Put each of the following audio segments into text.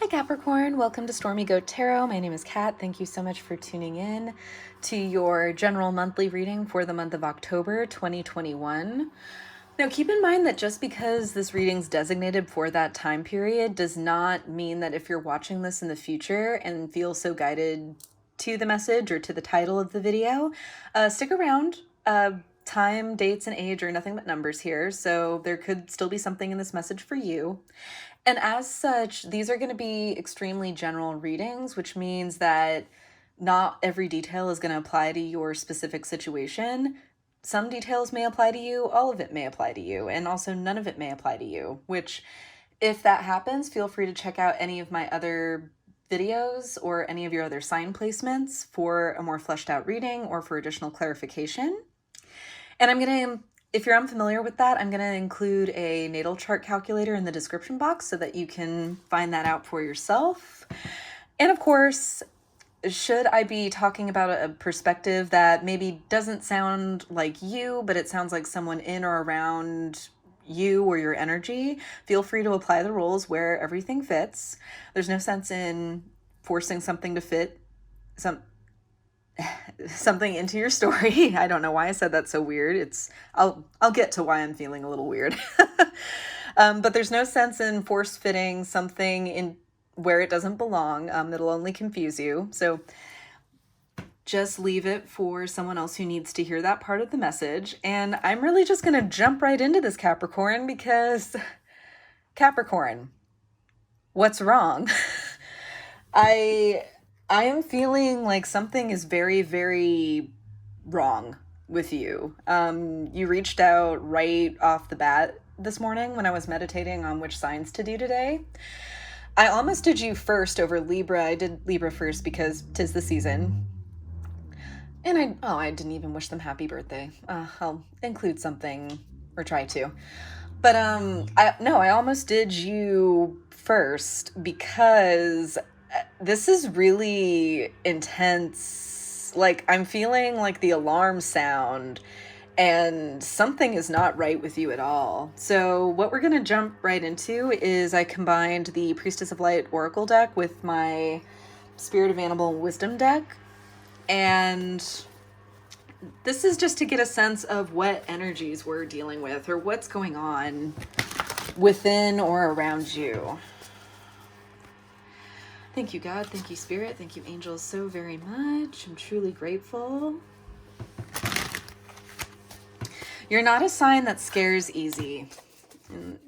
Hi Capricorn, welcome to Stormy Goat Tarot. My name is Kat. Thank you so much for tuning in to your general monthly reading for the month of October 2021. Now keep in mind that just because this reading's designated for that time period does not mean that if you're watching this in the future and feel so guided to the message or to the title of the video, stick around. Time, dates, and age are nothing but numbers here, so there could still be something in this message for you. And as such, these are going to be extremely general readings, which means that not every detail is going to apply to your specific situation. Some details may apply to you, all of it may apply to you, and also none of it may apply to you, which if that happens, feel free to check out any of my other videos or any of your other sign placements for a more fleshed out reading or for additional clarification. And if you're unfamiliar with that, I'm going to include a natal chart calculator in the description box so that you can find that out for yourself. And of course, should I be talking about a perspective that maybe doesn't sound like you, but it sounds like someone in or around you or your energy, feel free to apply the rules where everything fits. There's no sense in forcing something to fit something into your story. I don't know why I said that so weird. I'll get to why I'm feeling a little weird. But there's no sense in force fitting something in where it doesn't belong. It'll only confuse you. So just leave it for someone else who needs to hear that part of the message. And I'm really just going to jump right into this, Capricorn, because Capricorn, what's wrong? I am feeling like something is very, very wrong with you. You reached out right off the bat this morning when I was meditating on which signs to do today. I almost did you first over Libra. I did Libra first because 'tis the season. And I didn't even wish them happy birthday. I'll include something or try to. But I almost did you first because this is really intense. Like, I'm feeling like the alarm sound and something is not right with you at all. So what we're going to jump right into is I combined the Priestess of Light Oracle deck with my Spirit of Animal Wisdom deck. And this is just to get a sense of what energies we're dealing with or what's going on within or around you. Thank you, God. Thank you, Spirit. Thank you, angels, so very much. I'm truly grateful. You're not a sign that scares easy.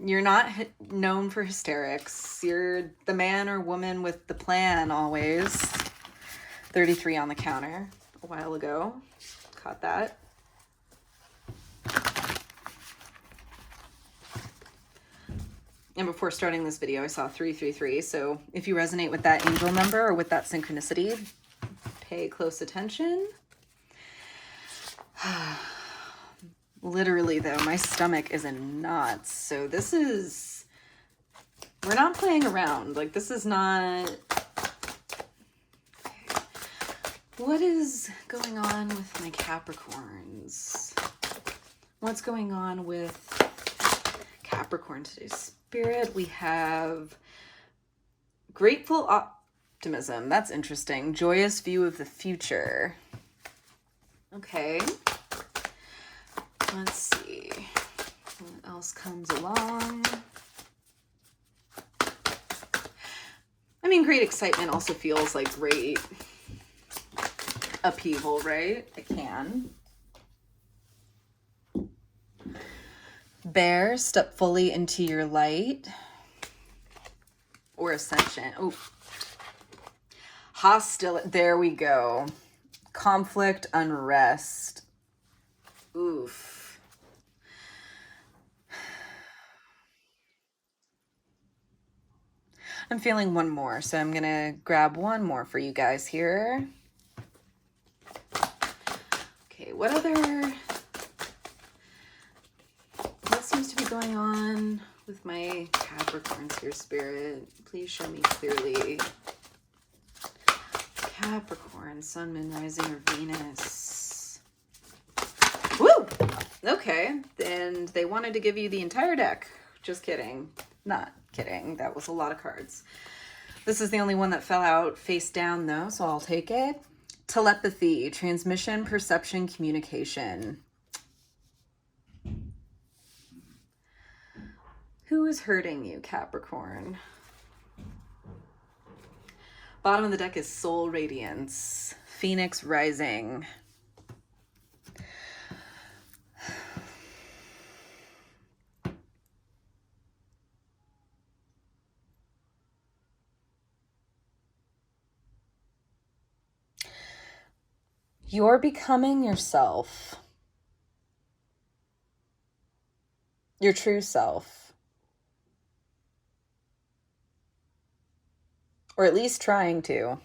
You're not known for hysterics. You're the man or woman with the plan always. 33 on the counter a while ago. Caught that. And before starting this video, I saw 333. So if you resonate with that angel number or with that synchronicity, pay close attention. Literally, though, my stomach is in knots. So we're not playing around. Like, this is not... Okay. What is going on with my Capricorns? What's going on with Capricorn today? Spirit, we have grateful optimism. That's interesting. Joyous view of the future. Okay. Let's see. What else comes along? I mean, great excitement also feels like great upheaval, right? It can. Bear, step fully into your light. Or ascension. Oh. Hostility. There we go. Conflict, unrest. Oof. I'm feeling one more, so I'm gonna grab one more for you guys here. Okay, what seems to be going on with my Capricorns here, Spirit? Please show me clearly. Capricorn, Sun, Moon, Rising, or Venus. Woo! Okay, and they wanted to give you the entire deck. Just kidding. Not kidding. That was a lot of cards. This is the only one that fell out face down though, so I'll take it. Telepathy, transmission, perception, communication. Who is hurting you, Capricorn? Bottom of the deck is soul radiance, Phoenix rising. You're becoming yourself, your true self, or at least trying to.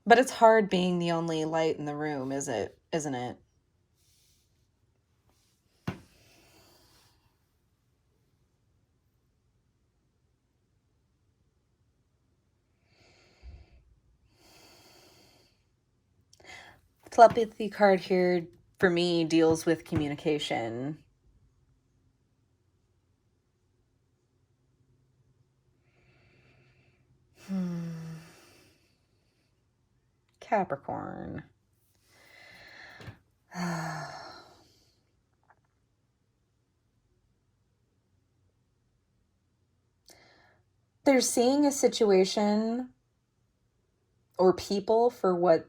But it's hard being the only light in the room, isn't it? Telepathy card here for me deals with communication. Capricorn. They're seeing a situation or people for what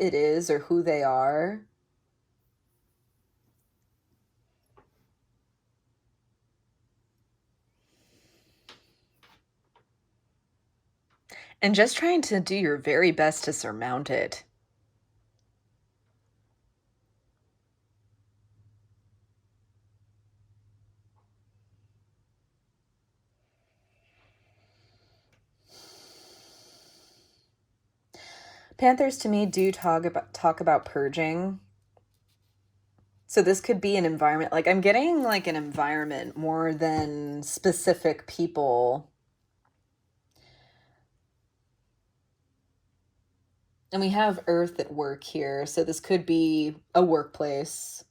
it is or who they are. And just trying to do your very best to surmount it. Panthers to me do talk about purging. So this could be an environment, like I'm getting like an environment more than specific people. And we have Earth at work here, so this could be a workplace.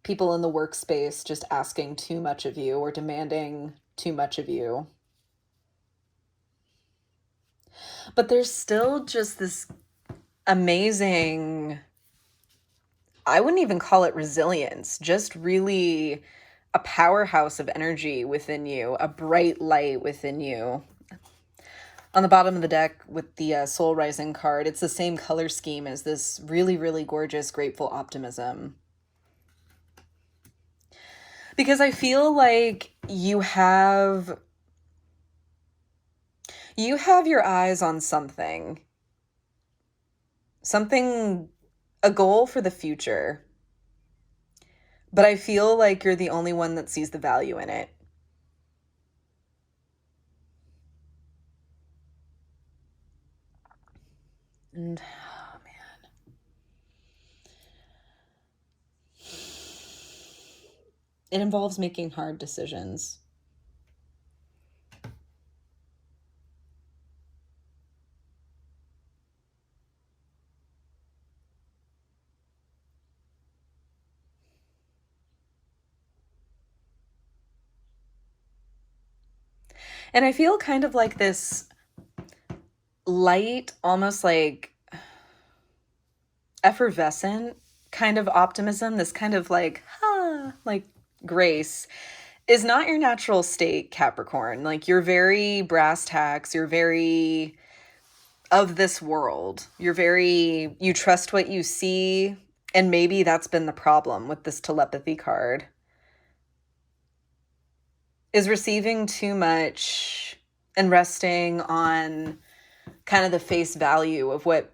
People in the workspace just asking too much of you or demanding too much of you. But there's still just this amazing, I wouldn't even call it resilience, just really a powerhouse of energy within you, a bright light within you. On the bottom of the deck with the Soul Rising card, it's the same color scheme as this really, really gorgeous, grateful optimism. Because I feel like you have your eyes on something, a goal for the future. But I feel like you're the only one that sees the value in it. And, oh man. It involves making hard decisions. And I feel kind of like this light, almost like effervescent kind of optimism, this kind of like grace is not your natural state, Capricorn. Like you're very brass tacks, you're very of this world. You trust what you see, and maybe that's been the problem with this telepathy card. Is receiving too much and resting on kind of the face value of what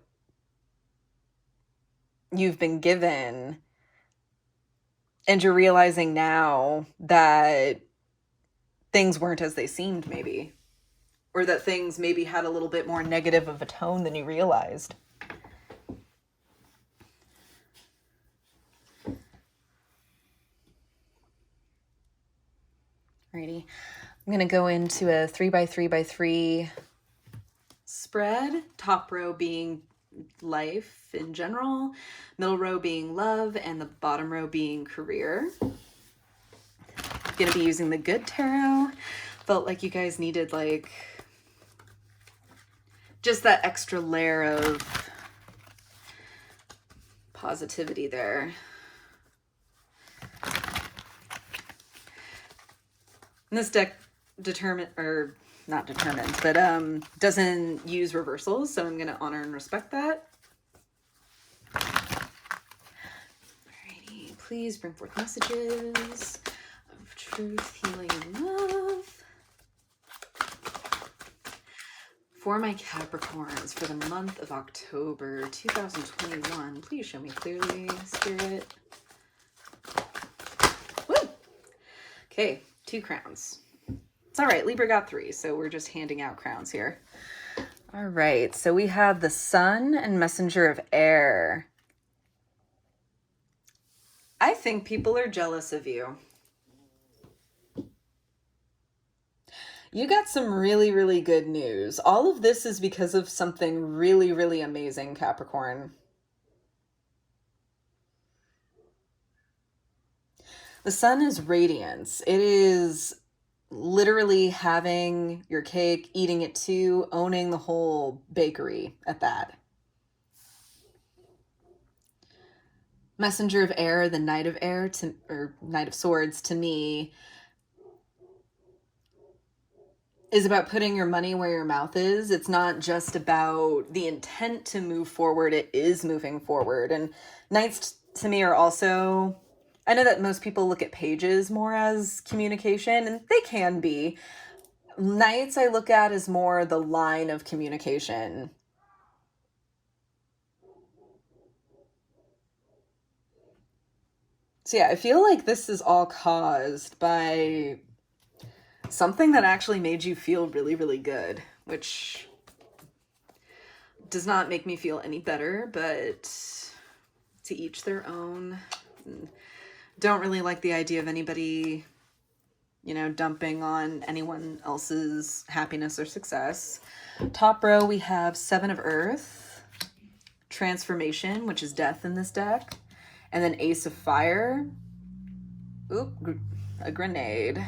you've been given. And you're realizing now that things weren't as they seemed, maybe. Or that things maybe had a little bit more negative of a tone than you realized. Alrighty. I'm going to go into a 3x3x3 spread. Top row being life in general, middle row being love, and the bottom row being career. going to be using the Good Tarot. Felt like you guys needed like just that extra layer of positivity there. And this deck not determined, but doesn't use reversals, so I'm going to honor and respect that. Alrighty, please bring forth messages of truth, healing, and love for my Capricorns for the month of October 2021. Please show me clearly, Spirit. Woo! Okay, 2 crowns. It's all right, Libra got 3, so we're just handing out crowns here. All right, so we have the Sun and Messenger of Air. I think people are jealous of you. You got some really, really good news. All of this is because of something really, really amazing, Capricorn. The Sun is radiance. It is literally having your cake, eating it too, owning the whole bakery at that. Messenger of Air, the Knight of Air, or Knight of Swords, to me, is about putting your money where your mouth is. It's not just about the intent to move forward, it is moving forward. And Knights, to me, are also... I know that most people look at pages more as communication, and they can be. Knights I look at as more the line of communication. So yeah, I feel like this is all caused by something that actually made you feel really, really good, which does not make me feel any better, but to each their own. Don't really like the idea of anybody, you know, dumping on anyone else's happiness or success. Top row, we have 7 of Earth, Transformation, which is death in this deck, and then Ace of Fire. Oop, a grenade.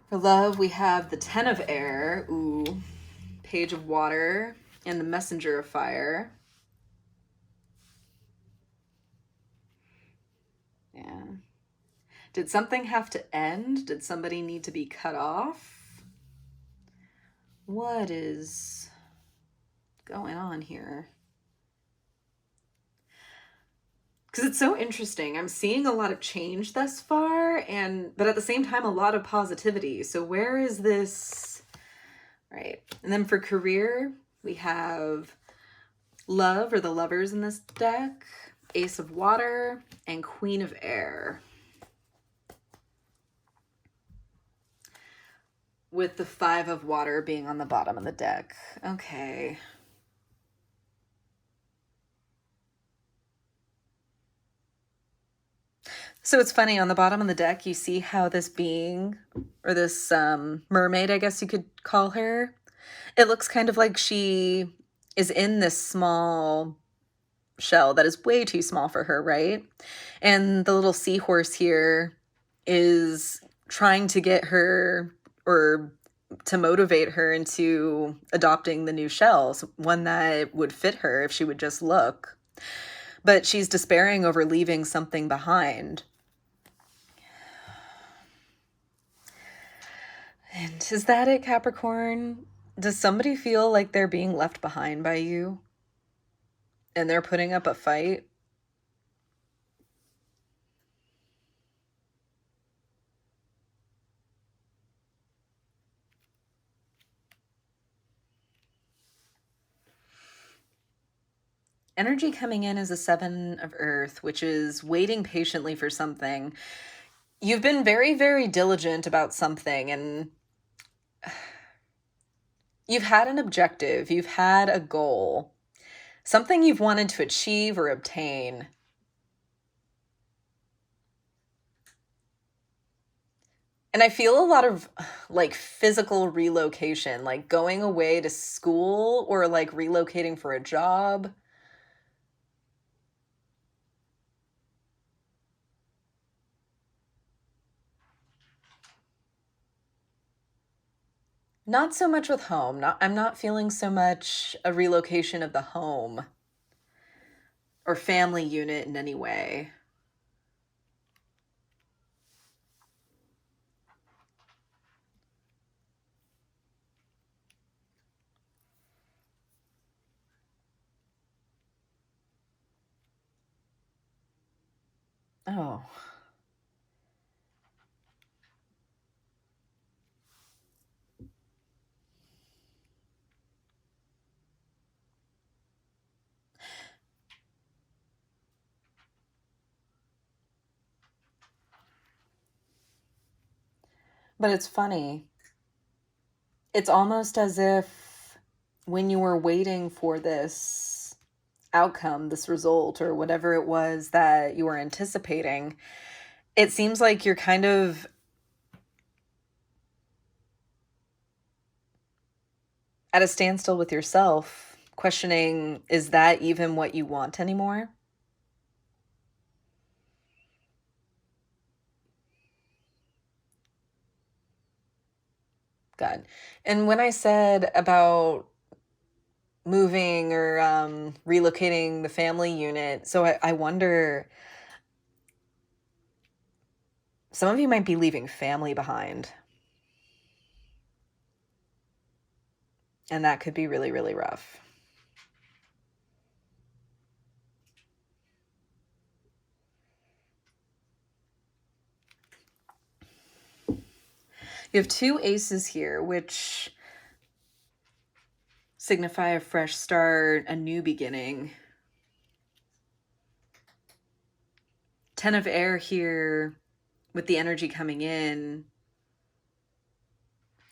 For love, we have the 10 of Air, ooh, Page of Water, and the Messenger of Fire. Yeah. Did something have to end? Did somebody need to be cut off? What is going on here? Because it's so interesting. I'm seeing a lot of change thus far, but at the same time, a lot of positivity. So where is this? Right. And then for career, we have Love, or the Lovers in this deck, Ace of Water, and Queen of Air. With the 5 of Water being on the bottom of the deck. Okay. So it's funny, on the bottom of the deck, you see how this being, or this mermaid, I guess you could call her, it looks kind of like she is in this small shell that is way too small for her, right? And the little seahorse here is trying to get her, or to motivate her into adopting the new shell, one that would fit her if she would just look. But she's despairing over leaving something behind. And is that it, Capricorn? Does somebody feel like they're being left behind by you? And they're putting up a fight? Energy coming in is a 7 of Earth, which is waiting patiently for something. You've been very, very diligent about something, and you've had an objective, you've had a goal, something you've wanted to achieve or obtain. And I feel a lot of like physical relocation, like going away to school or like relocating for a job. Not so much with home. I'm not feeling so much a relocation of the home or family unit in any way. Oh. But it's funny. It's almost as if when you were waiting for this outcome, this result, or whatever it was that you were anticipating, it seems like you're kind of at a standstill with yourself, questioning, is that even what you want anymore? God. And when I said about moving or relocating the family unit, so I wonder, some of you might be leaving family behind. And that could be really, really rough. You have two aces here, which signify a fresh start, a new beginning. 10 of air here with the energy coming in,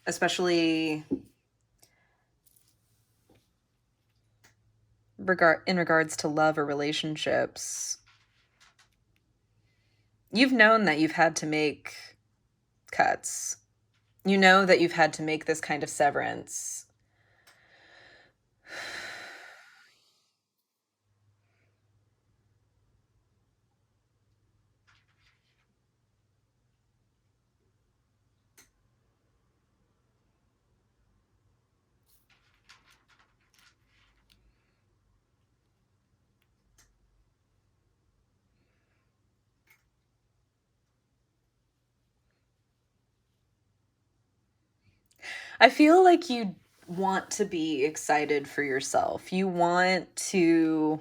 especially in regards to love or relationships. You've known that you've had to make cuts. You know that you've had to make this kind of severance. I feel like you want to be excited for yourself. You want to,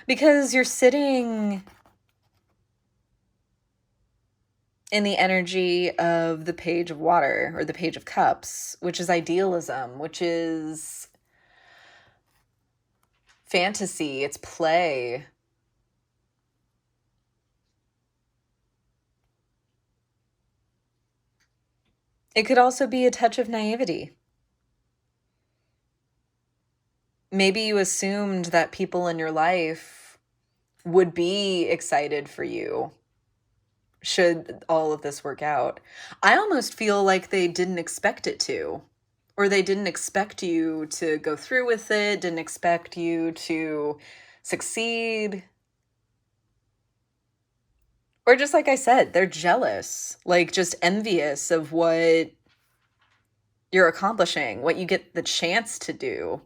because you're sitting in the energy of the Page of Water or the Page of Cups, which is idealism, which is fantasy, it's play. It could also be a touch of naivety. Maybe you assumed that people in your life would be excited for you should all of this work out. I almost feel like they didn't expect it to, or they didn't expect you to go through with it, didn't expect you to succeed. Or just like I said, they're jealous, like just envious of what you're accomplishing, what you get the chance to do.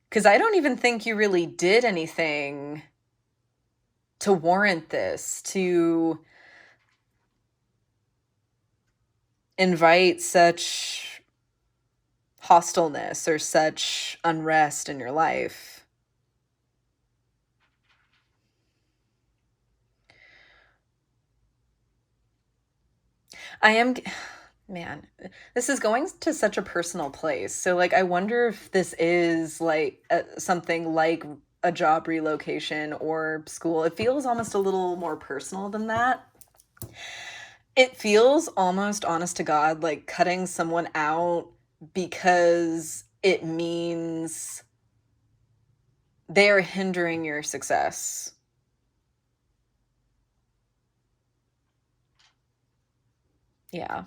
Because I don't even think you really did anything to warrant this, to invite such hostileness or such unrest in your life. I am, man, this is going to such a personal place. So, like, I wonder if this is like something like a job relocation or school. It feels almost a little more personal than that. It feels almost, honest to God, like cutting someone out because it means they are hindering your success. Yeah.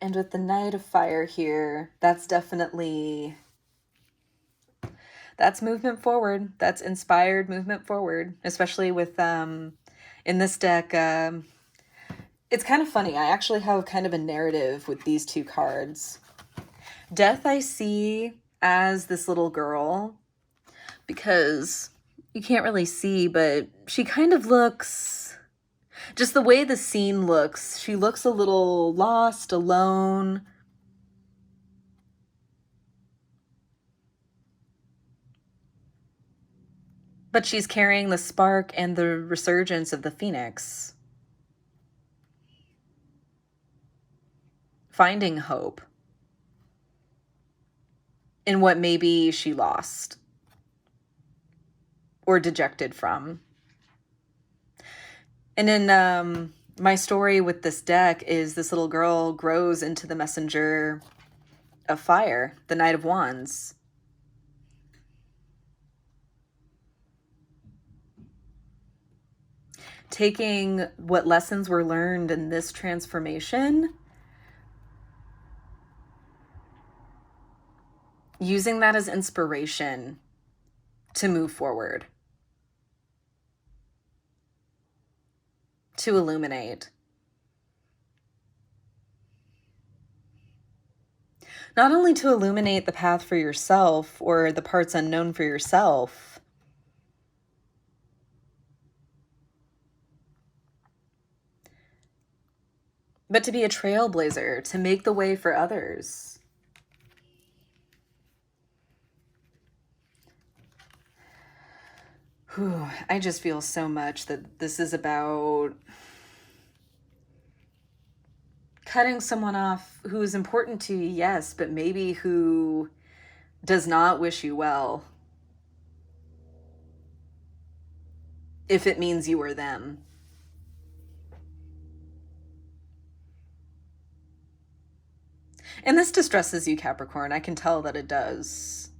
And with the Knight of Fire here, that's movement forward. That's inspired movement forward, especially with, in this deck, it's kind of funny. I actually have kind of a narrative with these two cards. Death I see as this little girl, because you can't really see, but she kind of looks, just the way the scene looks, she looks a little lost, alone. But she's carrying the spark and the resurgence of the phoenix. Finding hope in what maybe she lost or dejected from. And in my story with this deck is this little girl grows into the messenger of fire, the Knight of Wands. Taking what lessons were learned in this transformation, using that as inspiration to move forward, to illuminate. Not only to illuminate the path for yourself or the parts unknown for yourself, but to be a trailblazer, to make the way for others. Whew, I just feel so much that this is about cutting someone off who is important to you, yes, but maybe who does not wish you well, if it means you are them. And this distresses you, Capricorn. I can tell that it does.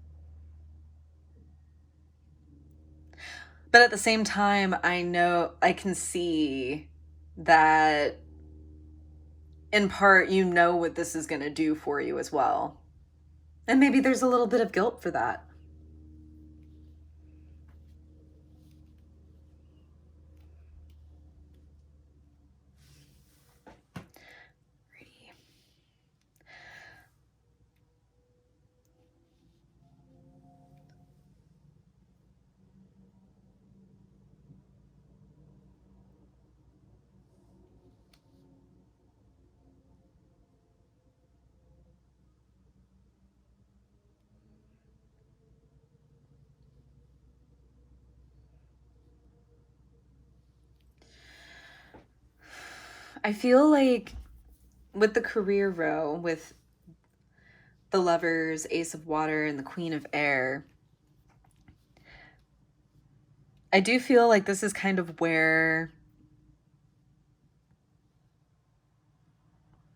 But at the same time, I can see that in part, you know what this is going to do for you as well. And maybe there's a little bit of guilt for that. I feel like with the career row, with the Lovers, Ace of Water, and the Queen of Air, I do feel like this is kind of where,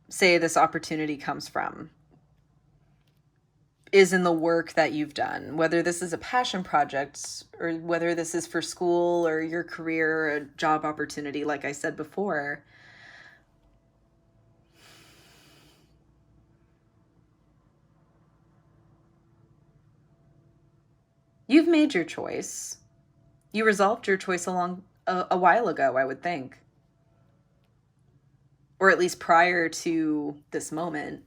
say, this opportunity comes from, is in the work that you've done, whether this is a passion project or whether this is for school or your career or a job opportunity, like I said before. You've made your choice. You resolved your choice a while ago, I would think. Or at least prior to this moment.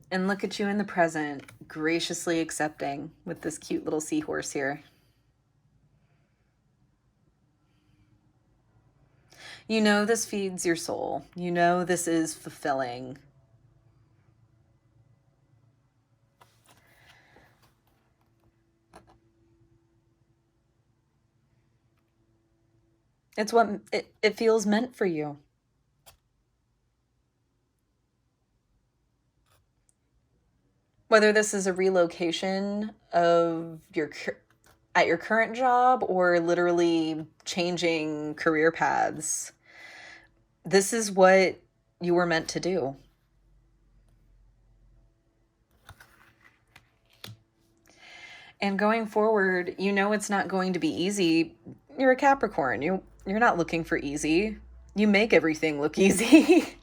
And look at you in the present, graciously accepting with this cute little seahorse here. You know this feeds your soul. You know this is fulfilling. It's what it feels meant for you. Whether this is a relocation of at your current job or literally changing career paths, this is what you were meant to do. And going forward, you know it's not going to be easy. You're a Capricorn. You're not looking for easy. You make everything look easy.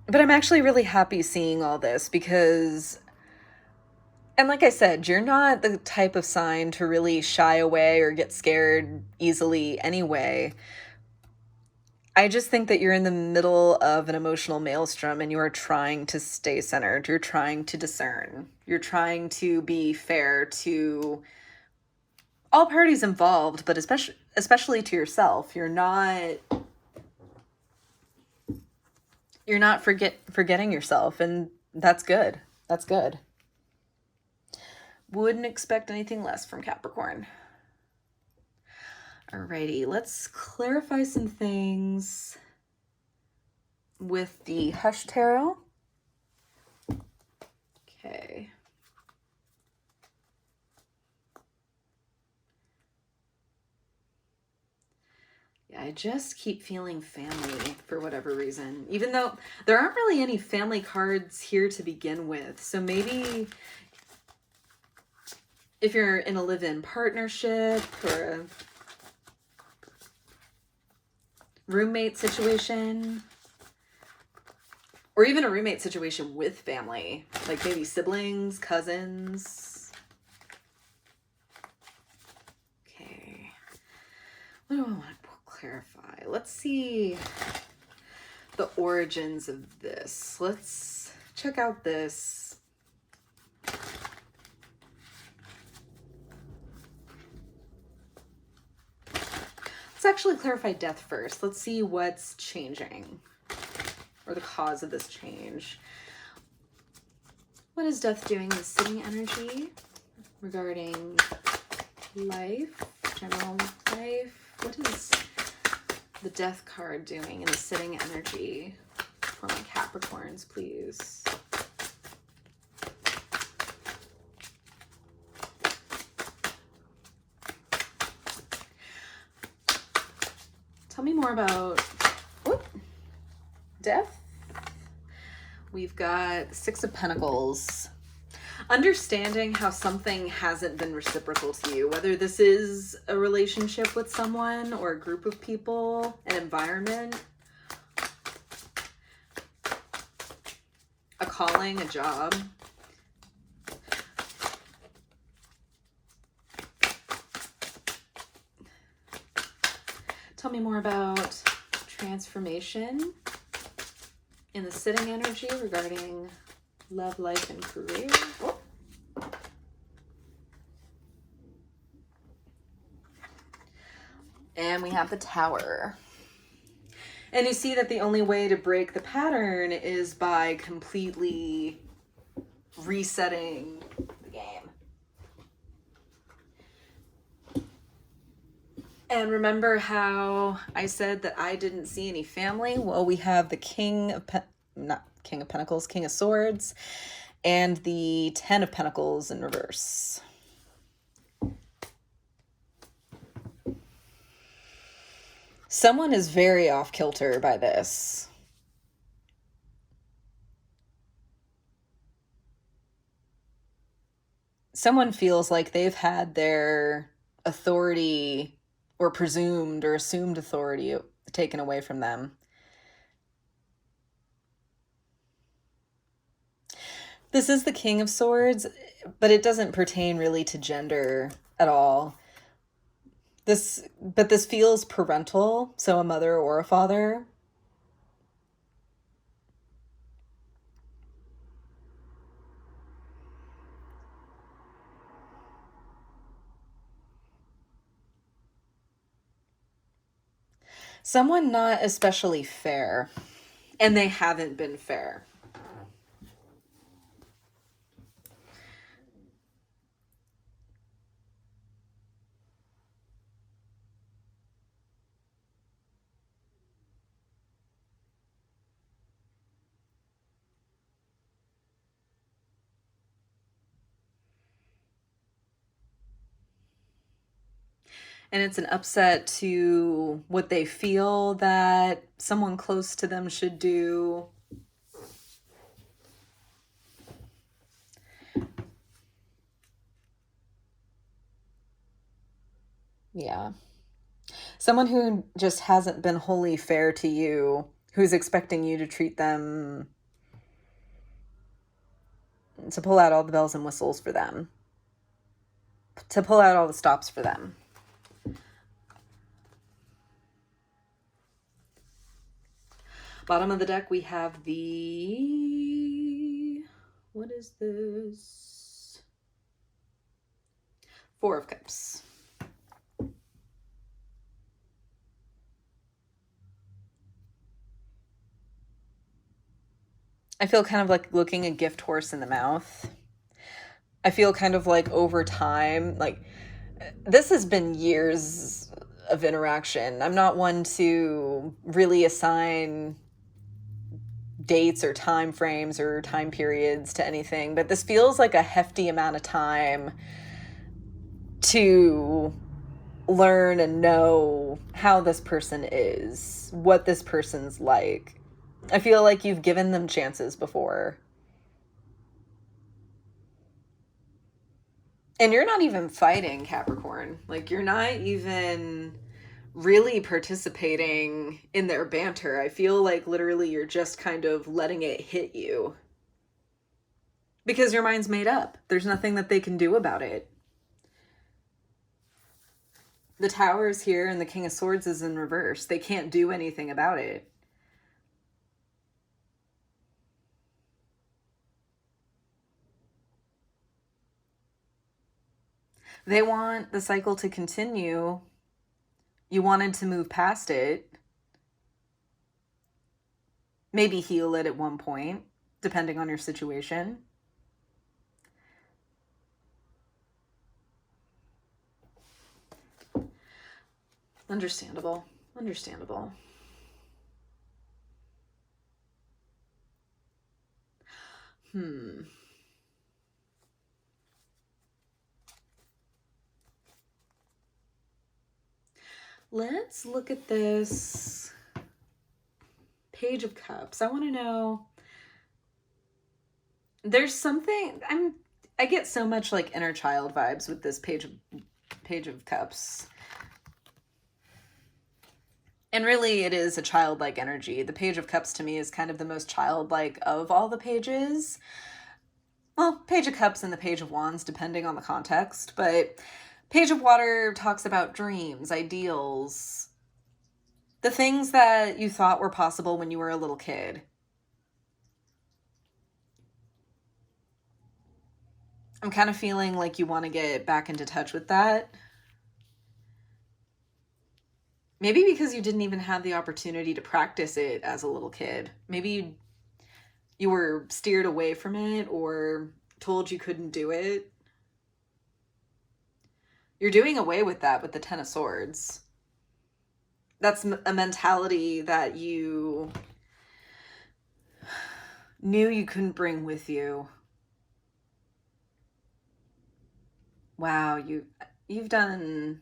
But I'm actually really happy seeing all this because, and like I said, you're not the type of sign to really shy away or get scared easily anyway. I just think that you're in the middle of an emotional maelstrom and you are trying to stay centered. You're trying to discern. You're trying to be fair to all parties involved, but especially to yourself. You're not forgetting yourself, and that's good. That's good. Wouldn't expect anything less from Capricorn. Alrighty, let's clarify some things with the Hush Tarot. Okay. Yeah, I just keep feeling family for whatever reason, even though there aren't really any family cards here to begin with. So maybe if you're in a live-in partnership or a roommate situation, or even a roommate situation with family, like maybe siblings, cousins. Okay. What do I want to clarify? Let's see the origins of this. Let's check out this. Let's actually clarify death first. Let's see what's changing, or the cause of this change. What is death doing in the sitting energy regarding life, general life? What is the death card doing in the sitting energy for my Capricorns, please? Tell me more about death. We've got Six of Pentacles. Understanding how something hasn't been reciprocal to you, whether this is a relationship with someone or a group of people, an environment, a calling, a job. Tell me more about transformation in the sitting energy regarding love, life, and career. Oh. And we have the Tower. And you see that the only way to break the pattern is by completely resetting the game. And remember how I said that I didn't see any family? Well, we have the King of Pentacles, King of Swords, and the Ten of Pentacles in reverse. Someone is very off kilter by this. Someone feels like they've had their authority or presumed or assumed authority taken away from them. This is the King of Swords, but it doesn't pertain really to gender at all. But this feels parental, so a mother or a father. Someone not especially fair, and they haven't been fair. And it's an upset to what they feel that someone close to them should do. Yeah. Someone who just hasn't been wholly fair to you, who's expecting you to treat them, to pull out all the bells and whistles for them, to pull out all the stops for them. Bottom of the deck, we have the, what is this? Four of Cups. I feel kind of like looking a gift horse in the mouth. I feel kind of like over time, like this has been years of interaction. I'm not one to really assign dates or time frames or time periods to anything, but this feels like a hefty amount of time to learn and know how this person is, what this person's like. I feel like you've given them chances before. And you're not even fighting, Capricorn. Like, you're not even really participating in their banter. I feel like literally you're just kind of letting it hit you. Because your mind's made up. There's nothing that they can do about it. The Tower is here and the King of Swords is in reverse. They can't do anything about it. They want the cycle to continue. You wanted to move past it. Maybe heal it at one point, depending on your situation. Understandable. Understandable. Let's look at this Page of Cups. I want to know, there's something, I get so much like inner child vibes with this Page of Cups. And really it is a childlike energy. The Page of Cups to me is kind of the most childlike of all the pages. Well, Page of Cups and the Page of Wands, depending on the context, but Page of Water talks about dreams, ideals, the things that you thought were possible when you were a little kid. I'm kind of feeling like you want to get back into touch with that. Maybe because you didn't even have the opportunity to practice it as a little kid. Maybe you were steered away from it or told you couldn't do it. You're doing away with that with the Ten of Swords. That's a mentality that you knew you couldn't bring with you. Wow, you've done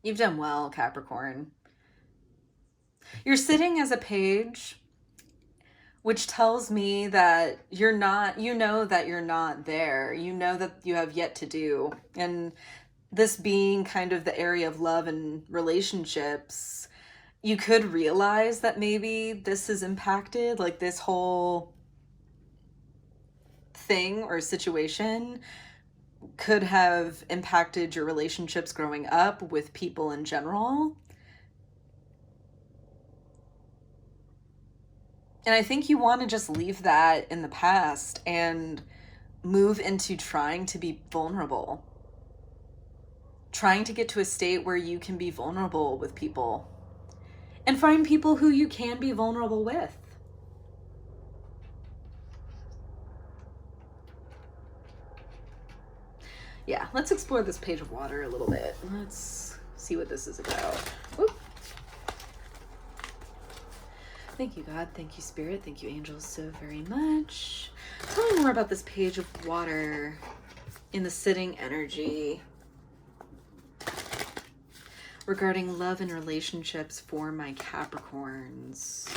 well, Capricorn. You're sitting as a page, which tells me that you're not, you know that you're not there. You know that you have yet to do. And this being kind of the area of love and relationships, you could realize that maybe this is impacted, like this whole thing or situation could have impacted your relationships growing up with people in general. And I think you want to just leave that in the past and move into trying to be vulnerable. Trying to get to a state where you can be vulnerable with people. And find people who you can be vulnerable with. Yeah, let's explore this Page of Water a little bit. Let's see what this is about. Oop. Thank you, God. Thank you, Spirit. Thank you, angels, so very much. Tell me more about this Page of Water in the sitting energy regarding love and relationships for my Capricorns.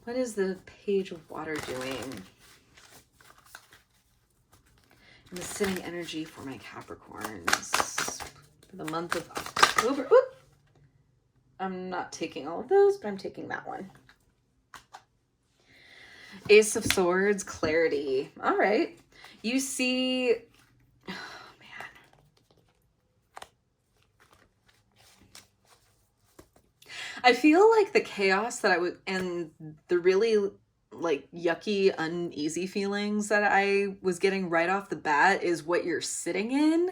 What is the Page of Water doing? the sitting energy for my Capricorns for the month of October. Oop! I'm not taking all of those, but I'm taking that one. Ace of Swords, clarity. All right. You see, oh man. I feel like the chaos that I would, and the really like yucky, uneasy feelings that I was getting right off the bat is what you're sitting in.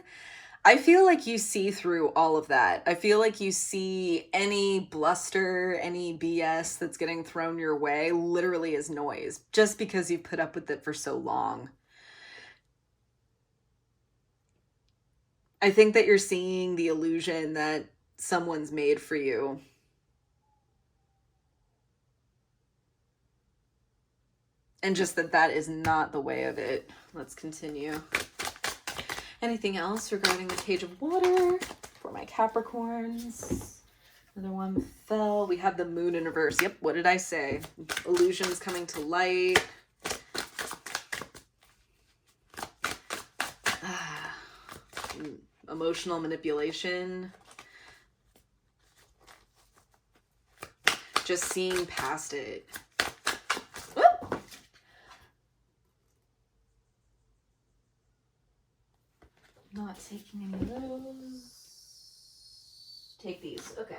I feel like you see through all of that. I feel like you see any bluster, any BS that's getting thrown your way literally as noise, just because you've put up with it for so long. I think that you're seeing the illusion that someone's made for you. And just that is not the way of it. Let's continue. Anything else regarding the Page of Water for my Capricorns? Another one fell. We have the Moon in reverse. Yep, what did I say? Illusions coming to light. Emotional manipulation. Just seeing past it. Whoop! Not taking any of those. Take these. Okay.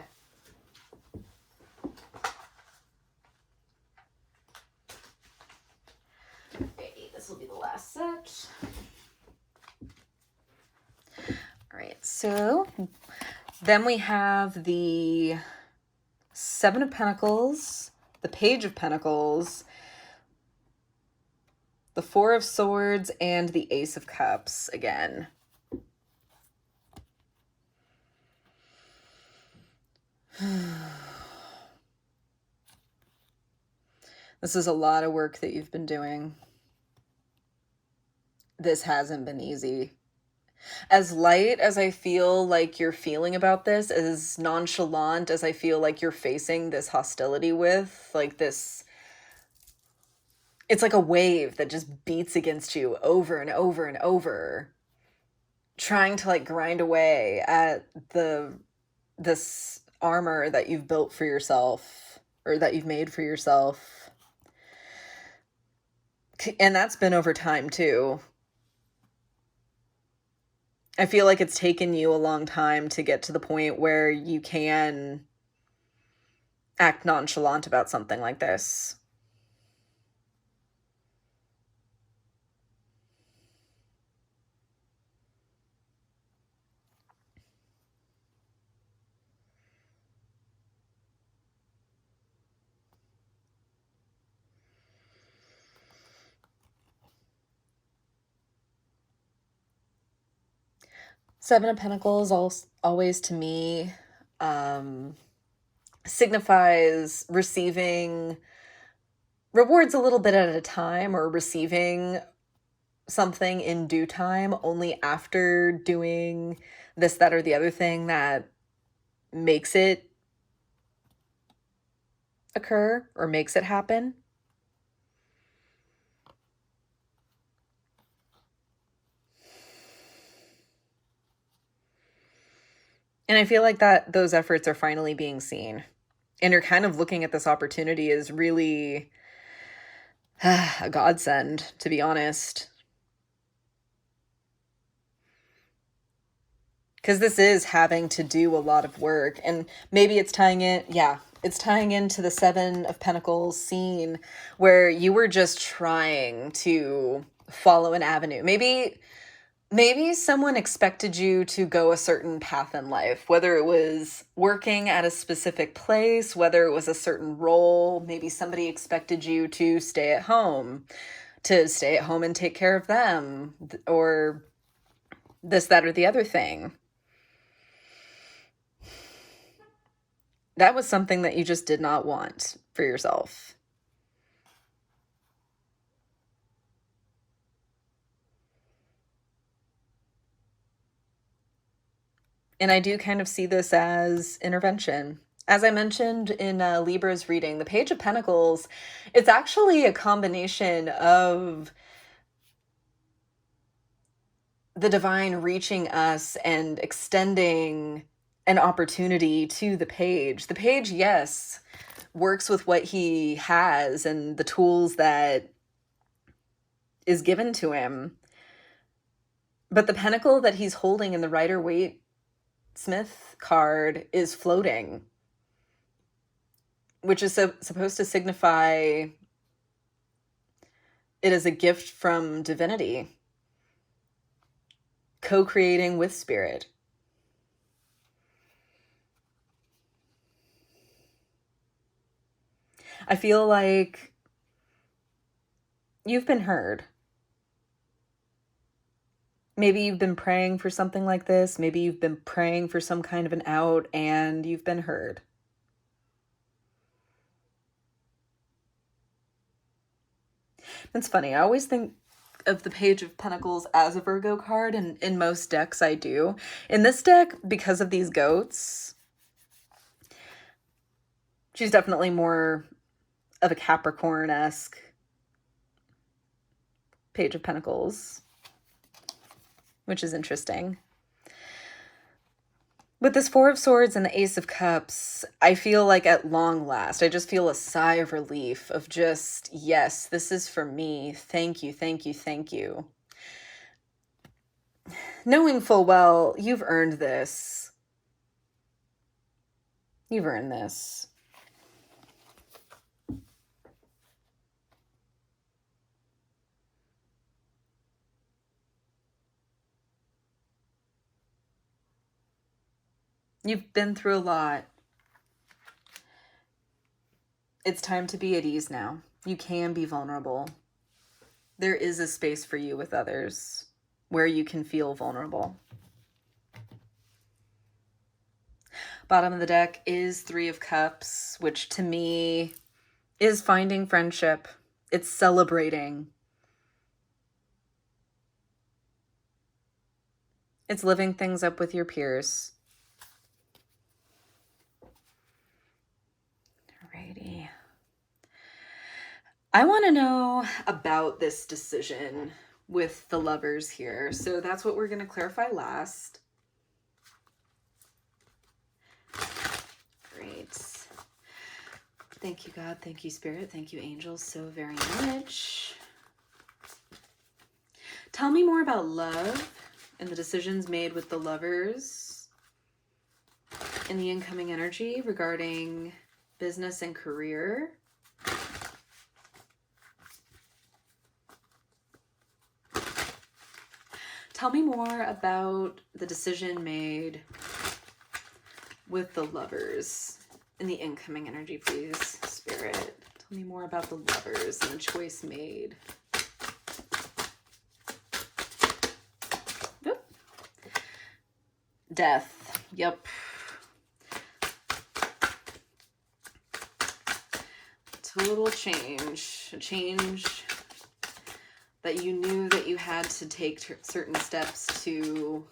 Okay, this will be the last set. All right, so then we have the Seven of Pentacles, the Page of Pentacles, the Four of Swords, and the Ace of Cups again. This is a lot of work that you've been doing. This hasn't been easy. As light as I feel like you're feeling about this, as nonchalant as I feel like you're facing this hostility with, like this, it's like a wave that just beats against you over and over and over, trying to like grind away at this armor that you've built for yourself, or that you've made for yourself. And that's been over time too. I feel like it's taken you a long time to get to the point where you can act nonchalant about something like this. Seven of Pentacles always to me signifies receiving rewards a little bit at a time, or receiving something in due time only after doing this, that, or the other thing that makes it occur or makes it happen. And I feel like that those efforts are finally being seen. And you're kind of looking at this opportunity as really a godsend, to be honest. Because this is having to do a lot of work. And maybe it's tying it, it's tying into the Seven of Pentacles scene where you were just trying to follow an avenue. Maybe someone expected you to go a certain path in life, whether it was working at a specific place, whether it was a certain role. Maybe somebody expected you to stay at home and take care of them, or this, that, or the other thing. That was something that you just did not want for yourself. And I do kind of see this as intervention. As I mentioned in Libra's reading, the Page of Pentacles, it's actually a combination of the divine reaching us and extending an opportunity to the page. The page, yes, works with what he has and the tools that is given to him. But the pentacle that he's holding in the Rider-Waite Smith card is floating, which is supposed to signify it is a gift from divinity, co-creating with spirit. I feel like you've been heard. Maybe you've been praying for something like this. Maybe you've been praying for some kind of an out and you've been heard. It's funny. I always think of the Page of Pentacles as a Virgo card, and in most decks I do. In this deck, because of these goats, she's definitely more of a Capricorn-esque Page of Pentacles, which is interesting. With this Four of Swords and the Ace of Cups, I feel like at long last, I just feel a sigh of relief of just, yes, this is for me. Thank you, thank you, thank you. Knowing full well, you've earned this. You've earned this. You've been through a lot. It's time to be at ease now. You can be vulnerable. There is a space for you with others where you can feel vulnerable. Bottom of the deck is Three of Cups, which to me is finding friendship. It's celebrating. It's living things up with your peers. Alrighty. I want to know about this decision with the Lovers here. So that's what we're going to clarify last. Great. Thank you, God. Thank you, Spirit. Thank you, angels, so very much. Tell me more about love and the decisions made with the Lovers in the incoming energy regarding business and career. Tell me more about the decision made with the Lovers in the incoming energy, please, Spirit. Tell me more about the Lovers and the choice made. Oop. Death. Yep. Total change. A change that you knew that you had to take certain steps to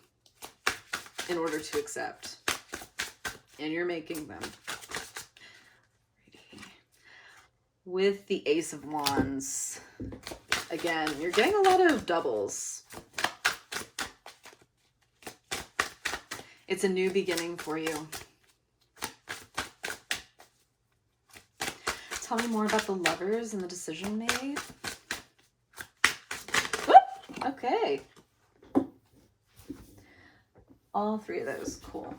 in order to accept. And you're making them. With the Ace of Wands, again, you're getting a lot of doubles. It's a new beginning for you. Tell me more about the Lovers and the decision made. Whoop! Okay. All three of those. Cool.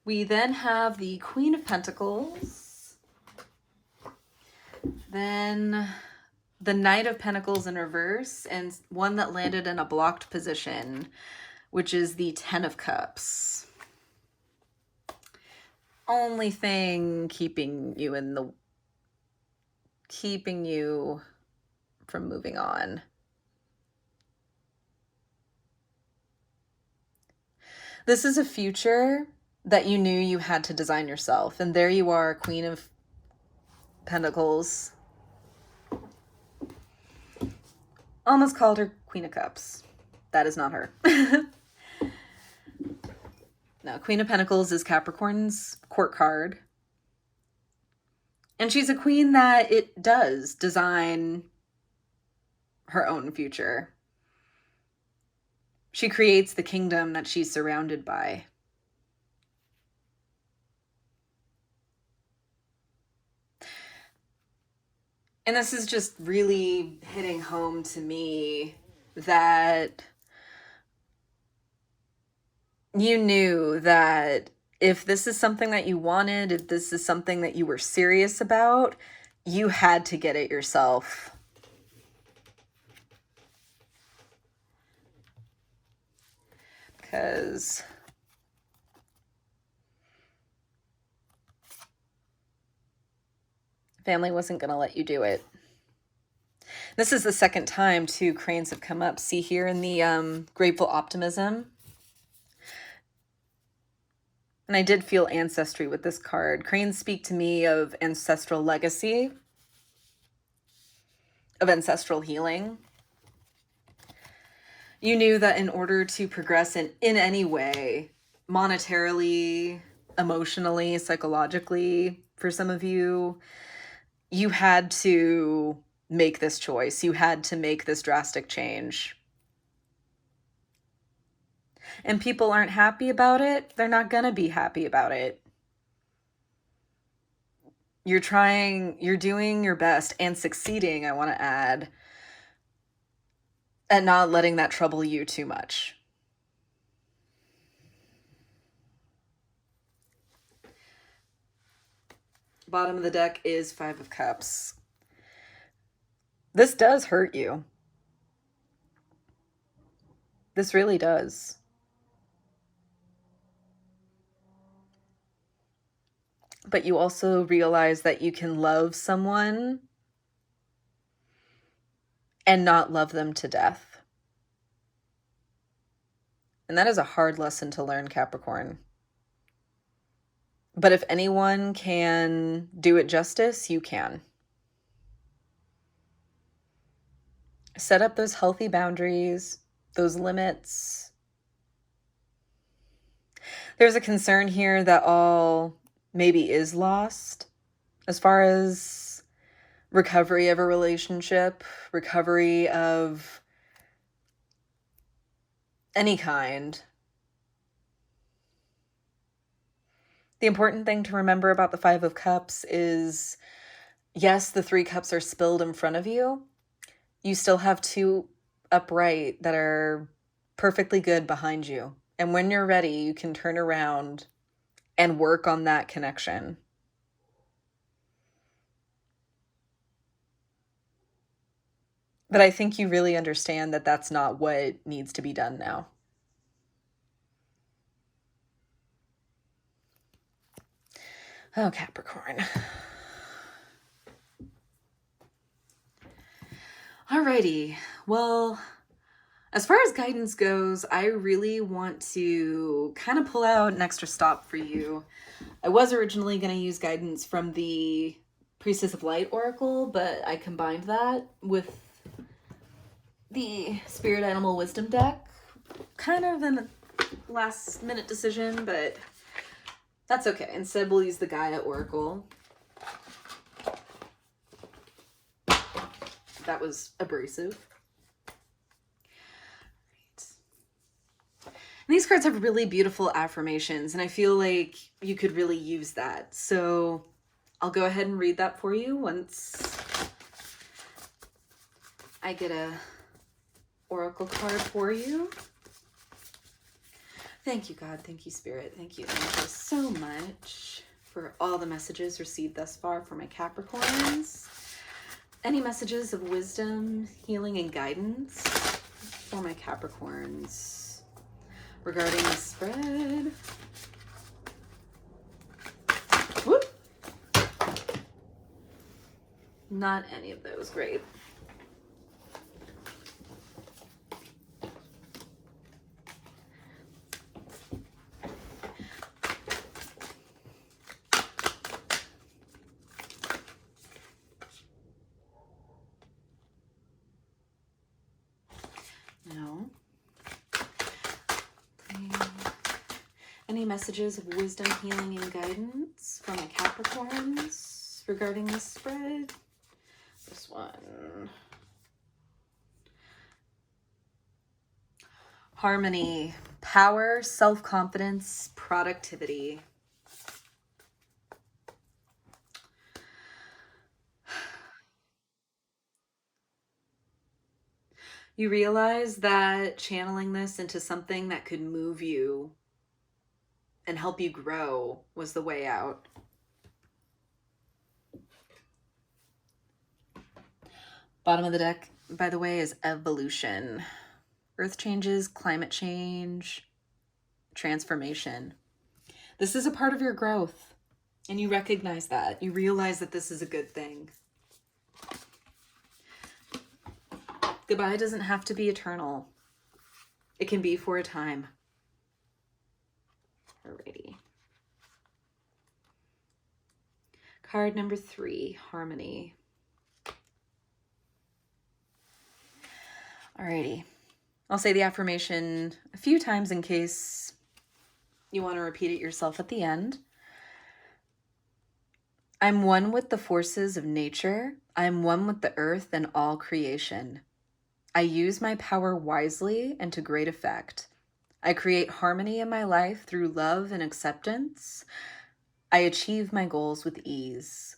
We then have the Queen of Pentacles. Then the Knight of Pentacles in reverse, and one that landed in a blocked position, which is the Ten of Cups. Only thing keeping you from moving on. This is a future that you knew you had to design yourself. And there you are, Queen of Pentacles. Almost called her Queen of Cups. That is not her. No, Queen of Pentacles is Capricorn's court card. And she's a queen that it does design her own future. She creates the kingdom that she's surrounded by. And this is just really hitting home to me that you knew that if this is something that you wanted, if this is something that you were serious about, you had to get it yourself. Because family wasn't going to let you do it. This is the second time two cranes have come up. See here in the grateful optimism. And I did feel ancestry with this card. Cranes speak to me of ancestral legacy, of ancestral healing. You knew that in order to progress in any way, monetarily, emotionally, psychologically, for some of you, you had to make this choice. You had to make this drastic change. And people aren't happy about it. They're not going to be happy about it. You're trying, you're doing your best and succeeding, I want to add, at not letting that trouble you too much. Bottom of the deck is Five of Cups. This does hurt you. This really does. But you also realize that you can love someone and not love them to death. And that is a hard lesson to learn, Capricorn. But if anyone can do it justice, you can. Set up those healthy boundaries, those limits. There's a concern here that all maybe is lost as far as recovery of a relationship, recovery of any kind. The important thing to remember about the Five of Cups is, yes, the three cups are spilled in front of you. You still have two upright that are perfectly good behind you. And when you're ready, you can turn around and work on that connection. But I think you really understand that that's not what needs to be done now. Oh, Capricorn. Alrighty. Well, as far as guidance goes, I really want to kind of pull out an extra stop for you. I was originally going to use guidance from the Priestess of Light Oracle, but I combined that with the Spirit Animal Wisdom deck. Kind of a last minute decision, but that's okay. Instead, we'll use the Gaia Oracle. That was abrasive. And these cards have really beautiful affirmations, and I feel like you could really use that. So I'll go ahead and read that for you once I get a oracle card for you. Thank you, God. Thank you, Spirit. Thank you, angels, so much for all the messages received thus far for my Capricorns. Any messages of wisdom, healing, and guidance for my Capricorns regarding the spread? Whoop. Not any of those. Great. No. Any messages of wisdom, healing, and guidance from my Capricorns regarding this spread? This one. Harmony, power, self-confidence, productivity. You realize that channeling this into something that could move you and help you grow was the way out. Bottom of the deck, by the way, is evolution. Earth changes, climate change, transformation. This is a part of your growth, and you recognize that. You realize that this is a good thing. Goodbye doesn't have to be eternal. It can be for a time. Alrighty. Card number 3, harmony. Alrighty. I'll say the affirmation a few times in case you want to repeat it yourself at the end. I'm one with the forces of nature. I'm one with the earth and all creation. I use my power wisely and to great effect. I create harmony in my life through love and acceptance. I achieve my goals with ease.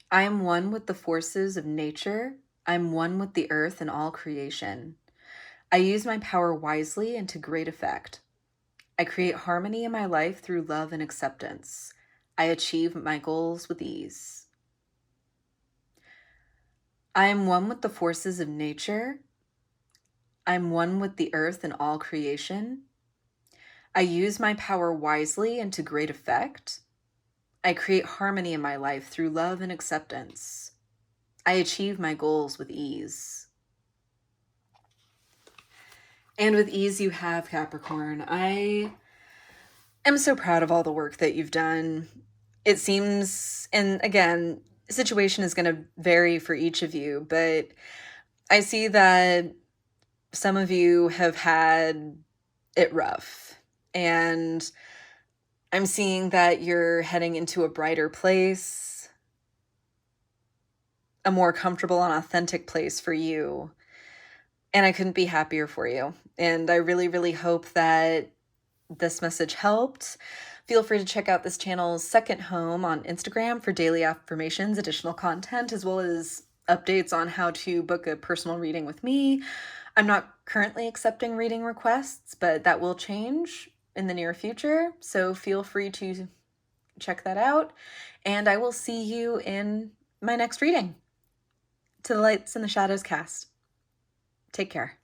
I am one with the forces of nature. I'm one with the earth and all creation. I use my power wisely and to great effect. I create harmony in my life through love and acceptance. I achieve my goals with ease. I am one with the forces of nature. I'm one with the earth and all creation. I use my power wisely and to great effect. I create harmony in my life through love and acceptance. I achieve my goals with ease. And with ease you have, Capricorn. I am so proud of all the work that you've done. It seems, and again, the situation is going to vary for each of you, but I see that some of you have had it rough, and I'm seeing that you're heading into a brighter place, a more comfortable and authentic place for you. And I couldn't be happier for you. And I really, really hope that this message helped. Feel free to check out this channel's second home on Instagram for daily affirmations, additional content, as well as updates on how to book a personal reading with me. I'm not currently accepting reading requests, but that will change in the near future. So feel free to check that out. And I will see you in my next reading. To the Lights and the Shadows cast. Take care.